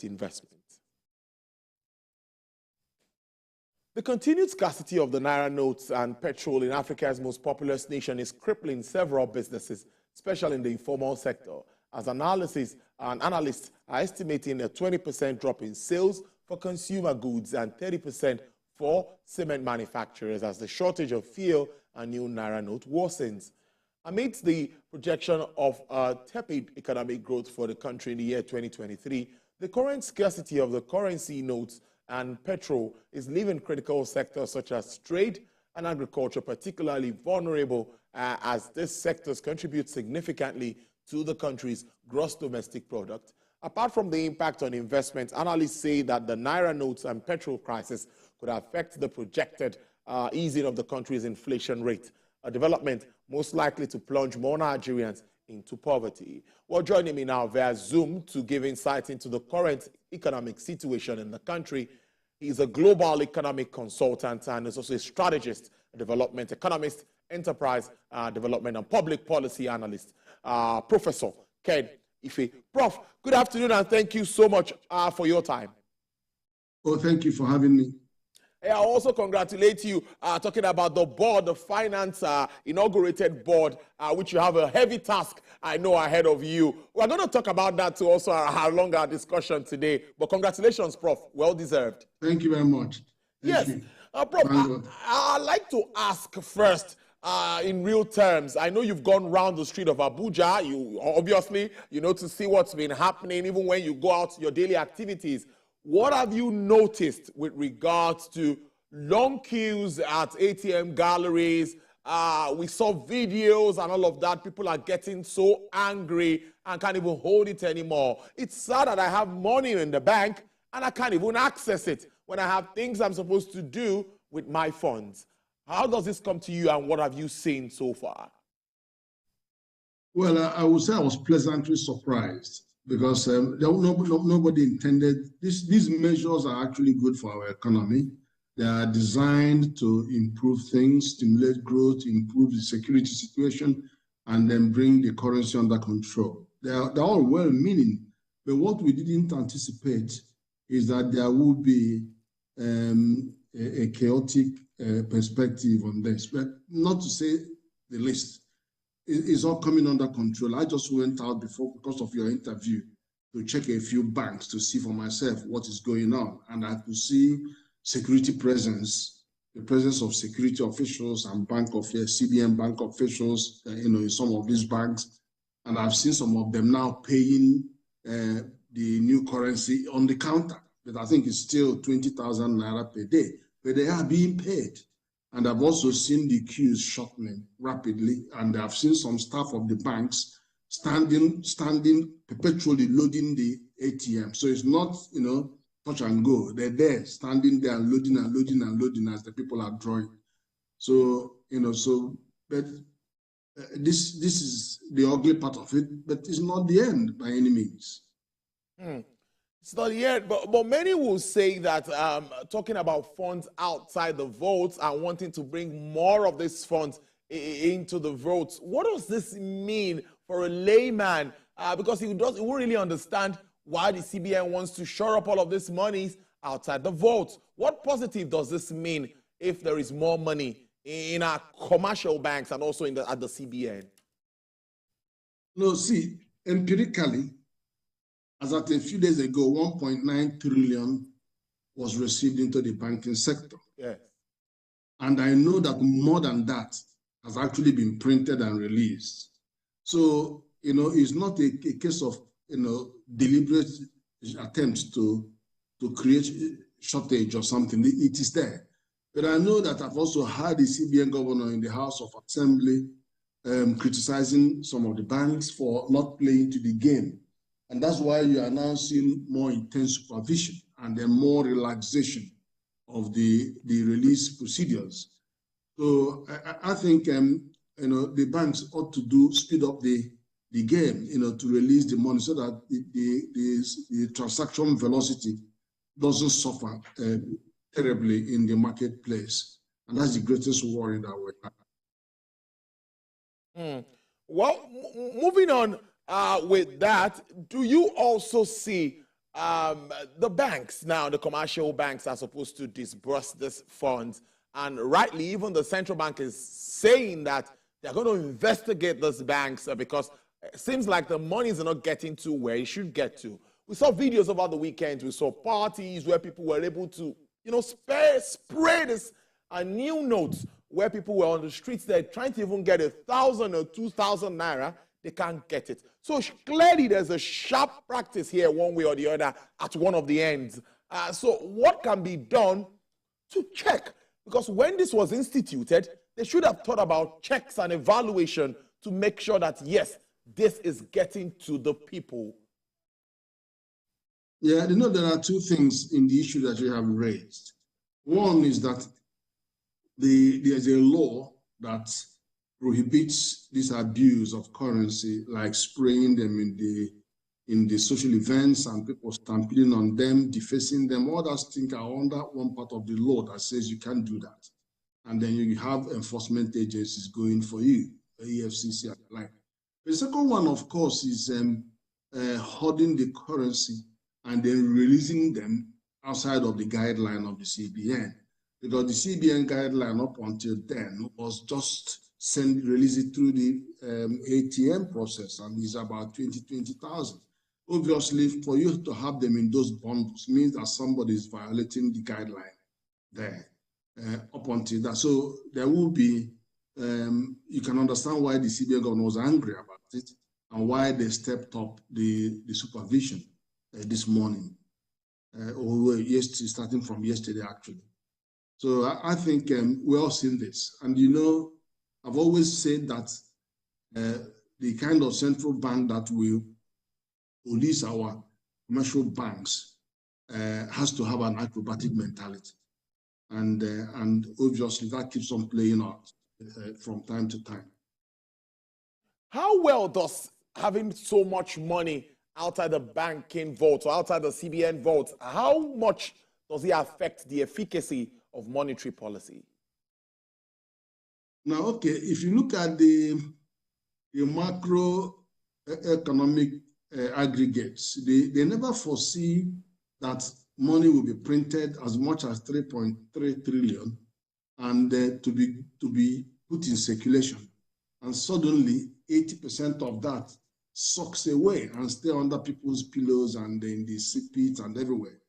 direct investment. The continued scarcity of the Naira notes and petrol in Africa's most populous nation is crippling several businesses, especially in the informal sector, as Analyses and Analysts are estimating a 20% drop in sales for consumer goods and 30% for cement manufacturers as the shortage of fuel and new Naira note worsens. Amidst the projection of a tepid economic growth for the country in the year 2023, the current scarcity of the currency notes and petrol is leaving critical sectors such as trade and agriculture particularly vulnerable as these sectors contribute significantly to the country's gross domestic product. Apart from the impact on investment, analysts say that the Naira notes and petrol crisis could affect the projected easing of the country's inflation rate, a development most likely to plunge more Nigerians into poverty. Well, joining me now via Zoom to give insight into the current economic situation in the country, he's a global economic consultant and is also a strategist, a development economist, enterprise development and public policy analyst, Professor Ken Ife. Prof, good afternoon and thank you so much for your time. Oh, thank you for having me. I also congratulate you talking about the board, the finance inaugurated board, which you have a heavy task, I know, ahead of you. We're going to talk about that to also along our discussion today. But congratulations, Prof. Well deserved. Thank you very much. Yes. Prof, I'd like to ask first, in real terms, I know you've gone round the street of Abuja, you obviously, to see what's been happening, even when you go out your daily activities. What have you noticed with regards to long queues at ATM galleries? We saw videos and all of that. People are getting so angry and can't even hold it anymore. It's sad that I have money in the bank and I can't even access it when I have things I'm supposed to do with my funds. How does this come to you and what have you seen so far? Well, I would say I was pleasantly surprised because nobody intended this. These measures are actually good for our economy. They are designed to improve things, stimulate growth, improve the security situation, and then bring the currency under control. They're all well-meaning, but what we didn't anticipate is that there will be a chaotic perspective on this, but not to say the least. It's all coming under control. I just went out before, because of your interview, to check a few banks to see for myself what is going on. And I could see security presence, the presence of security officials and CBN bank officials, in some of these banks. And I've seen some of them now paying the new currency on the counter. But I think it's still 20,000 Naira per day. But they are being paid. And I've also seen the queues shortening rapidly, and I've seen some staff of the banks standing perpetually loading the ATM. So it's not, touch and go. They're there, standing there, loading and loading and loading as the people are drawing. So, but this is the ugly part of it, but it's not the end by any means. It's not yet, but many will say that talking about funds outside the votes and wanting to bring more of these funds into the votes, what does this mean for a layman? Because he won't really understand why the CBN wants to shore up all of this monies outside the votes. What positive does this mean if there is more money in our commercial banks and also at the CBN? No, see, empirically, as at a few days ago, 1.9 trillion was received into the banking sector. Yes. And I know that more than that has actually been printed and released. So, it's not a case of, deliberate attempts to create shortage or something. It is there. But I know that I've also heard the CBN governor in the House of Assembly criticizing some of the banks for not playing to the game. And that's why you are now seeing more intense supervision and then more relaxation of the release procedures. So I think the banks ought to speed up the game, to release the money so that the transaction velocity doesn't suffer terribly in the marketplace. And that's the greatest worry that we have. Well, moving on with that, do you also see The banks now, the commercial banks are supposed to disburse this funds, and rightly, even the central bank is saying that they're going to investigate those banks because it seems like the money is not getting to where it should get to. We saw videos over the weekend. We saw parties where people were able to, spray this new notes where people were on the streets there trying to even get 1,000 or 2,000 naira. They can't get it. So clearly there's a sharp practice here one way or the other at one of the ends. So what can be done to check? Because when this was instituted, they should have thought about checks and evaluation to make sure that, yes, this is getting to the people. Yeah, there are two things in the issue that you have raised. One is that there's a law that prohibits this abuse of currency, like spraying them in the social events and people stampeding on them, defacing them. All those things are under one part of the law that says you can't do that. And then you have enforcement agencies going for you, the EFCC and the like. The second one, of course, is hoarding the currency and then releasing them outside of the guideline of the CBN. Because the CBN guideline up until then was just release it through the ATM process, and it's about 20,000. Obviously, for you to have them in those bundles means that somebody is violating the guideline there up until that. So there will be, you can understand why the CBN governor was angry about it and why they stepped up the supervision this morning, or starting from yesterday, actually. So I think we're all seeing this. And I've always said that the kind of central bank that will police our commercial banks has to have an acrobatic mentality. And obviously that keeps on playing out from time to time. How well does having so much money outside the banking vault or outside the CBN vault, how much does it affect the efficacy of monetary policy? Now, okay, if you look at the macroeconomic aggregates, they never foresee that money will be printed as much as 3.3 trillion and to be put in circulation. And suddenly 80% of that sucks away and stay under people's pillows and in the sick pits and everywhere.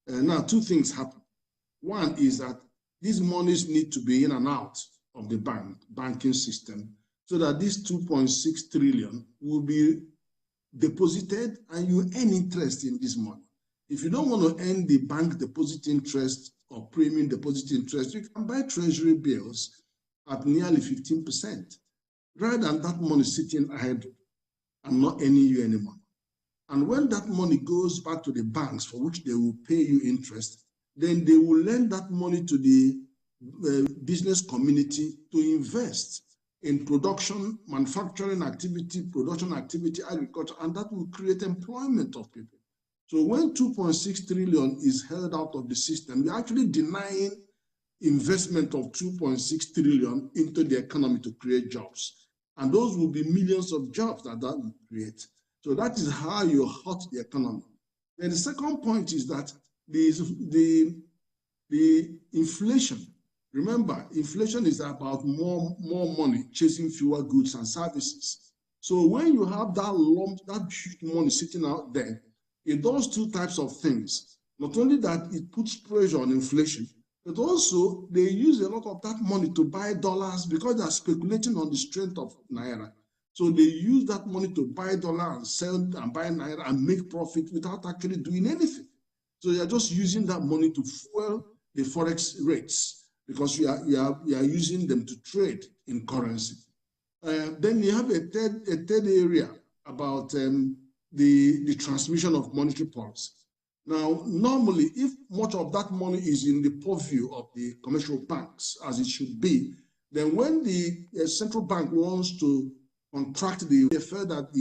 Now, two things happen. One is that these monies need to be in and out of the banking system so that this 2.6 trillion will be deposited and you earn interest in this money. If you don't want to earn the bank deposit interest or premium deposit interest, you can buy treasury bills at nearly 15%, rather than that money sitting idle and not earning you any money. And when that money goes back to the banks for which they will pay you interest, then they will lend that money to the business community to invest in production, manufacturing activity, production activity, agriculture, and that will create employment of people. So when 2.6 trillion is held out of the system, you're actually denying investment of 2.6 trillion into the economy to create jobs. And those will be millions of jobs that will create. So that is how you hurt the economy. Then the second point is that the inflation. Remember, inflation is about more money chasing fewer goods and services. So when you have that huge money sitting out there, it does two types of things. Not only that, it puts pressure on inflation, but also they use a lot of that money to buy dollars because they are speculating on the strength of Naira. So they use that money to buy dollars and sell and buy Naira and make profit without actually doing anything. So you're just using that money to fuel the forex rates because you are using them to trade in currency. Then you have a third area about the transmission of monetary policy. Now, normally, if much of that money is in the purview of the commercial banks, as it should be, then when the central bank wants to contract they feel that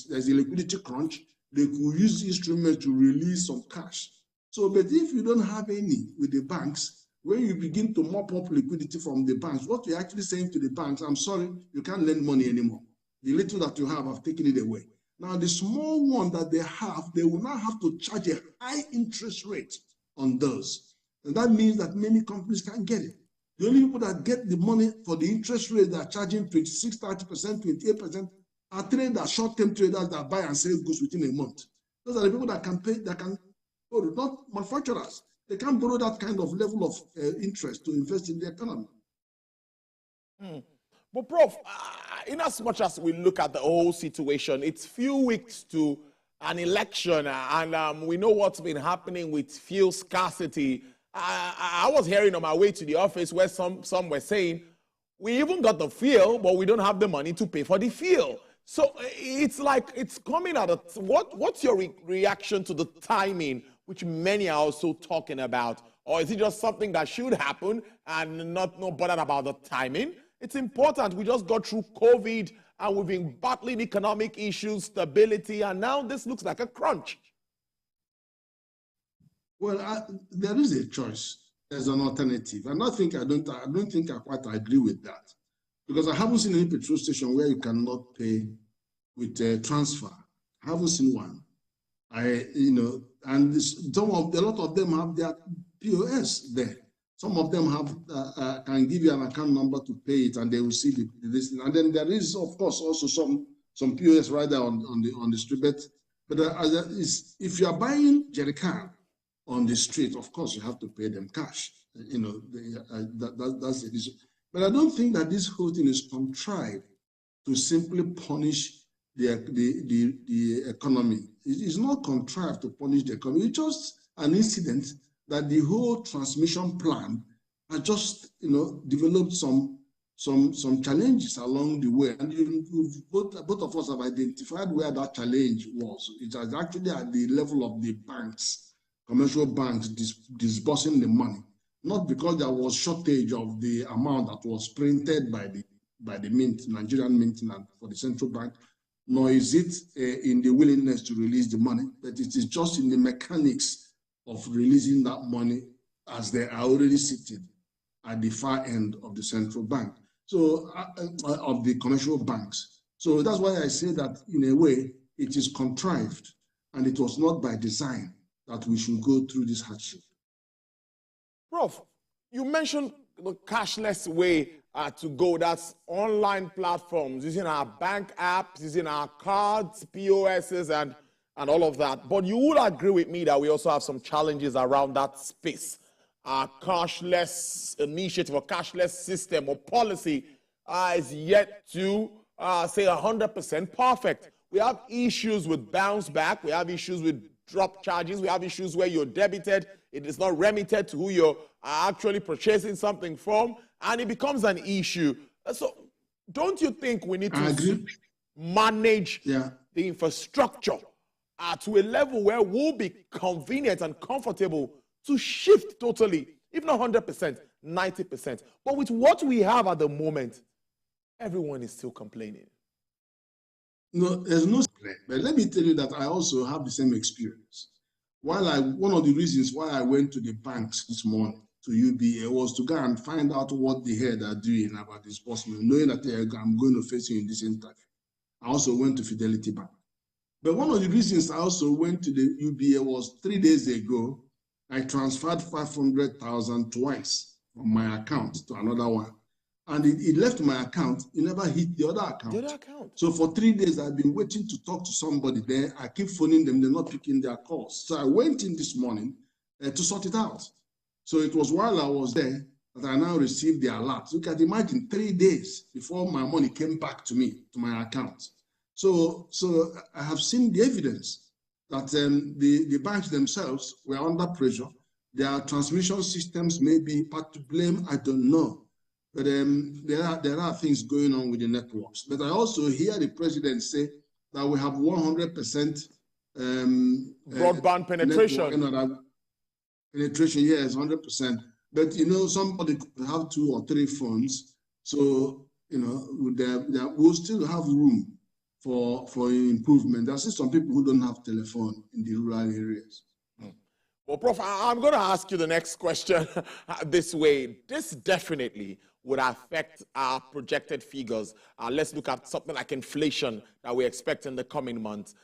there's a liquidity crunch, they could use instruments to release some cash. So, but if you don't have any with the banks, when you begin to mop up liquidity from the banks, what you're actually saying to the banks, I'm sorry, you can't lend money anymore. The little that you have, I've taken it away. Now, the small one that they will now have to charge a high interest rate on those. And that means that many companies can't get it. The only people that get the money for the interest rate that are charging 26, 30%, 28% are traders, short-term traders that buy and sell goods within a month. Those are the people that can pay, that can borrow, not manufacturers. They can't borrow that kind of level of interest to invest in the economy. But Prof, in as much as we look at the whole situation, it's few weeks to an election, and we know what's been happening with fuel scarcity. I was hearing on my way to the office where some were saying, we even got the fuel, but we don't have the money to pay for the fuel. So it's like it's coming at a, what's your reaction to the timing, which many are also talking about? Or is it just something that should happen and not bothered about the timing? It's important. We just got through COVID and we've been battling economic issues, stability, and now this looks like a crunch. Well, there is a choice. There's an alternative. And I don't think I quite agree with that. Because I haven't seen any petrol station where you cannot pay with a transfer. I haven't seen one. And a lot of them have their POS there. Some of them have can give you an account number to pay it, and they will see this. And then there is, of course, also some POS right there on the street. But if you are buying jerrycan on the street, of course, you have to pay them cash. That's it. But I don't think that this whole thing is contrived to simply punish the economy. It is not contrived to punish the economy. It's just an incident that the whole transmission plan has just, developed some challenges along the way, and both of us have identified where that challenge was. It was actually at the level of the banks, commercial banks disbursing the money, not because there was shortage of the amount that was printed by the mint, Nigerian Mint, and for the central bank, nor is it in the willingness to release the money, but it is just in the mechanics of releasing that money as they are already seated at the far end of the central bank, so of the commercial banks. So that's why I say that in a way it is contrived, and it was not by design that we should go through this hardship. Prof, you mentioned the cashless way to go. That's online platforms, using our bank apps, using our cards, POSs, and all of that. But you would agree with me that we also have some challenges around that space. Our cashless initiative or cashless system or policy is yet to say 100% perfect. We have issues with bounce back. We have issues with drop charges. We have issues where you're debited. It is not remitted to who you're actually purchasing something from, and it becomes an issue. So don't you think we need to manage the infrastructure to a level where we'll be convenient and comfortable to shift totally, if not 100%, 90%. But with what we have at the moment, everyone is still complaining. No, there's no complaint. But let me tell you that I also have the same experience. One of the reasons why I went to the banks this morning, to UBA, was to go and find out what the head are doing about disbursement, knowing that I'm going to face you in this interview. I also went to Fidelity Bank. But one of the reasons I also went to the UBA was 3 days ago, I transferred 500,000 twice from my account to another one. And it left my account, it never hit the other account. The other account. So for 3 days, I've been waiting to talk to somebody there. I keep phoning them, they're not picking their calls. So I went in this morning to sort it out. So it was while I was there that I now received the alert. You can imagine 3 days before my money came back to me, to my account. So I have seen the evidence that the banks themselves were under pressure. Their transmission systems may be part to blame, I don't know. But there are things going on with the networks. But I also hear the president say that we have 100% broadband penetration. Penetration, yes, 100%. But somebody could have 2 or 3 phones, so we'll still have room for improvement. There's some people who don't have telephone in the rural areas. Well, Prof, I'm going to ask you the next question this way. This definitely would affect our projected figures. Let's look at something like inflation that we expect in the coming months.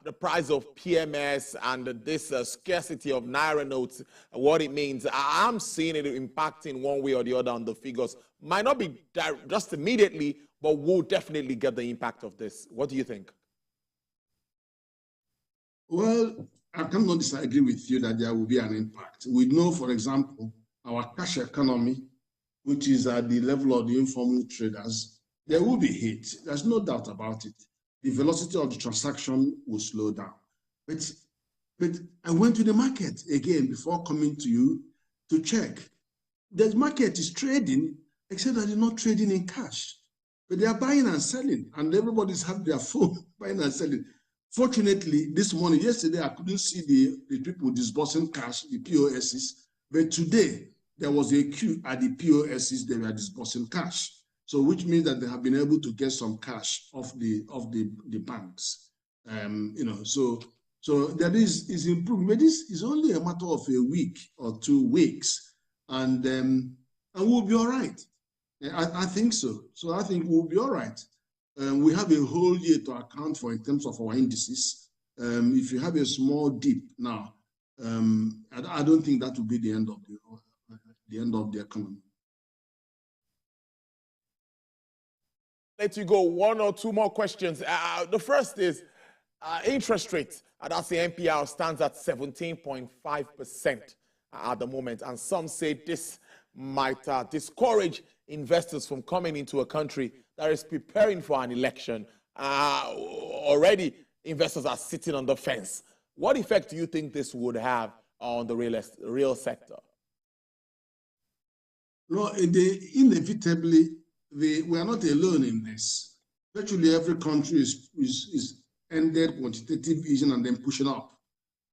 The price of PMS and this scarcity of Naira notes, what it means. I'm seeing it impacting one way or the other on the figures. Might not be just immediately, but we'll definitely get the impact of this. What do you think? Well, I cannot disagree with you that there will be an impact. We know, for example, our cash economy, which is at the level of the informal traders, there will be hit. There's no doubt about it. The velocity of the transaction will slow down. But I went to the market again before coming to you to check. The market is trading, except that they're not trading in cash. But they are buying and selling, and everybody's having their phone buying and selling. Fortunately, this morning, yesterday, I couldn't see the people disbursing cash, the POSs, but today, there was a queue at the POSs, they were disbursing cash. So which means that they have been able to get some cash off the banks. So that is improving. But this is only a matter of a week or 2 weeks, and we'll be all right. I think so. So I think we'll be all right. We have a whole year to account for in terms of our indices. If you have a small dip now, I don't think that will be the end of the economy. Let you go. 1 or 2 more questions. The first is interest rate. That's the NPR stands at 17.5% at the moment, and some say this might discourage investors from coming into a country that is preparing for an election. Already, investors are sitting on the fence. What effect do you think this would have on the real sector? No, inevitably, we are not alone in this. Virtually every country is ended quantitative easing and then pushing up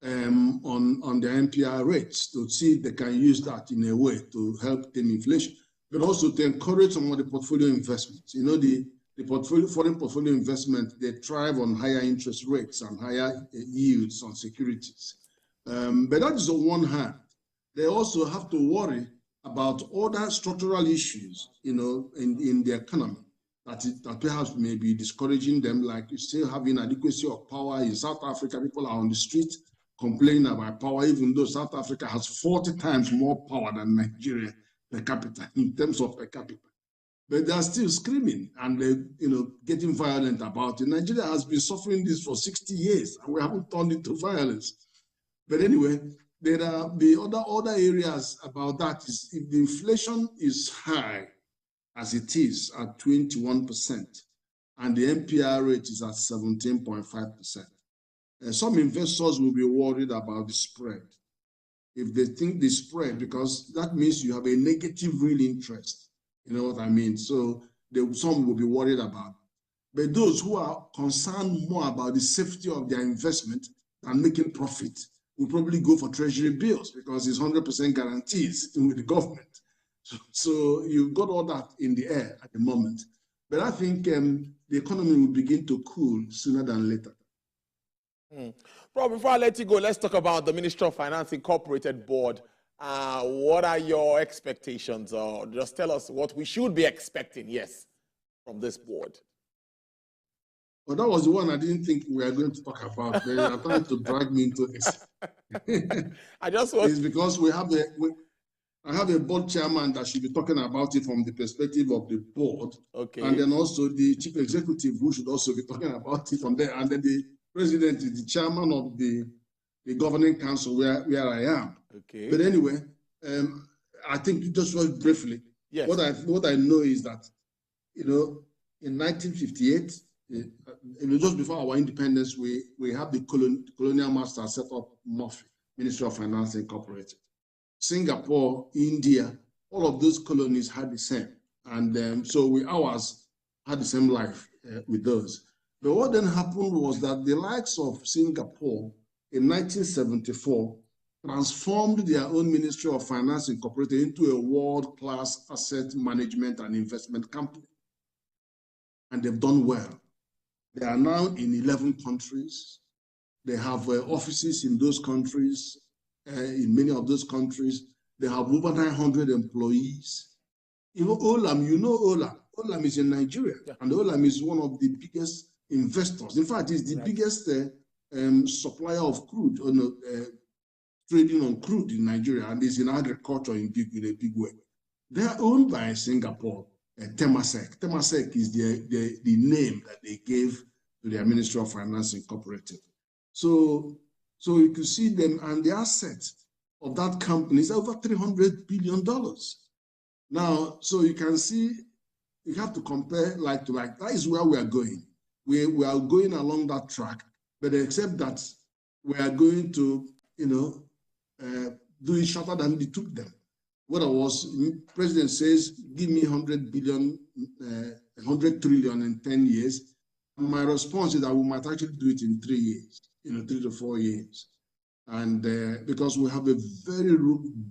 on the NPR rates to see if they can use that in a way to help tame inflation, but also to encourage some of the portfolio investments. You know, the foreign portfolio investment, they thrive on higher interest rates and higher yields on securities. But that is on one hand. They also have to worry about other structural issues, you know, in the economy that perhaps may be discouraging them, like still having adequacy of power. In South Africa, people are on the street complaining about power, even though South Africa has 40 times more power than Nigeria per capita, in terms of per capita. But they are still screaming and getting violent about it. Nigeria has been suffering this for 60 years, and we haven't turned it to violence. But anyway, there are the other areas about that is if the inflation is high, as it is at 21%, and the NPR rate is at 17.5%. Some investors will be worried about the spread. If they think the spread, because that means you have a negative real interest. You know what I mean? So some will be worried about. But those who are concerned more about the safety of their investment than making profit will probably go for treasury bills because it's 100% guarantees with the government. So you've got all that in the air at the moment. But I think the economy will begin to cool sooner than later. Prof, before I let you go, let's talk about the Ministry of Finance Incorporated Board. What are your expectations? Or just tell us what we should be expecting, yes, from this board. Well, that was the one I didn't think we were going to talk about. They are trying to drag me into this. I just want... It's because I have a board chairman that should be talking about it from the perspective of the board. Okay. And then also the chief executive who should also be talking about it from there. And then the president is the chairman of the governing council where I am. Okay. But anyway, I think just very briefly, yes. What I know is that, in 1958, just before our independence, we have the colonial master set up MOFI, Ministry of Finance Incorporated. Singapore, India, all of those colonies had the same. And so ours had the same life with those. But what then happened was that the likes of Singapore in 1974 transformed their own Ministry of Finance Incorporated into a world-class asset management and investment company. And they've done well. They are now in 11 countries. They have offices in those countries. In many of those countries, they have over 900 employees. Olam, Olam. Olam is in Nigeria, and Olam is one of the biggest investors. In fact, it's the biggest supplier of crude, trading on crude in Nigeria, and is in agriculture in a big way. They are owned by Singapore, Temasek. Temasek is the name that they gave to their Ministry of Finance Incorporated. So you can see them, and the assets of that company is over $300 billion. Now, so you can see, you have to compare like to like. That is where we are going. We are going along that track, but except that we are going to, do it shorter than it took them. What I was, President says, give me 100 billion, 100 trillion in 10 years. And my response is that we might actually do it in 3 years, 3 to 4 years. And because we have a very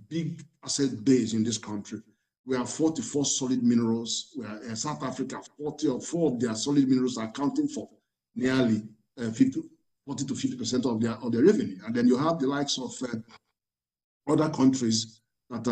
big asset base in this country. We have 44 solid minerals. We are in South Africa, 4 of their solid minerals are accounting for nearly 40 to 50% of their revenue. And then you have the likes of other countries that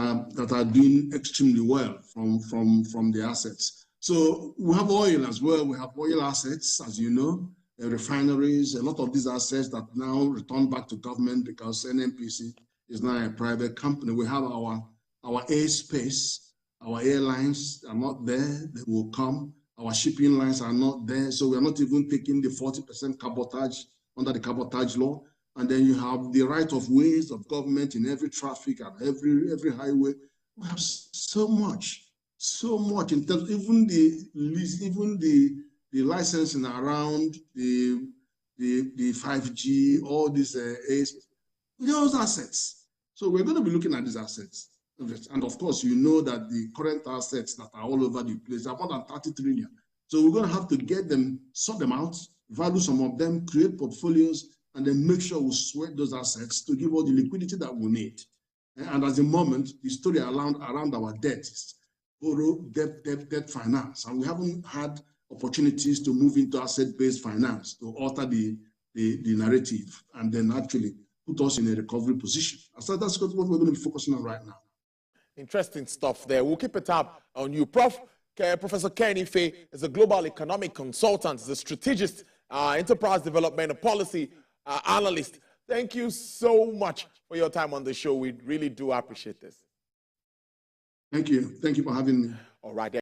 are doing extremely well from the assets. So we have oil as well. We have oil assets, as you know, refineries, a lot of these assets that now return back to government because NNPC is now a private company. We have our airspace. Our airlines are not there, they will come. Our shipping lines are not there, so we're not even taking the 40% cabotage under the cabotage law. And then you have the right of ways of government in every traffic and every highway. We have so much in terms, even the licensing around the 5G, all these those assets. So we're going to be looking at these assets. And of course, you know that the current assets that are all over the place are more than 30 trillion. So we're going to have to get them, sort them out, value some of them, create portfolios, and then make sure we sweat those assets to give all the liquidity that we need. And at the moment, the story around our debt is borrow, debt finance. And we haven't had opportunities to move into asset-based finance to alter the narrative and then actually put us in a recovery position. So that's what we're going to be focusing on right now. Interesting stuff there. We'll keep a tab on you. Professor Ken Ife is a global economic consultant, is a strategist, enterprise development and policy analyst. Thank you so much for your time on the show. We really do appreciate this. Thank you. Thank you for having me. All right.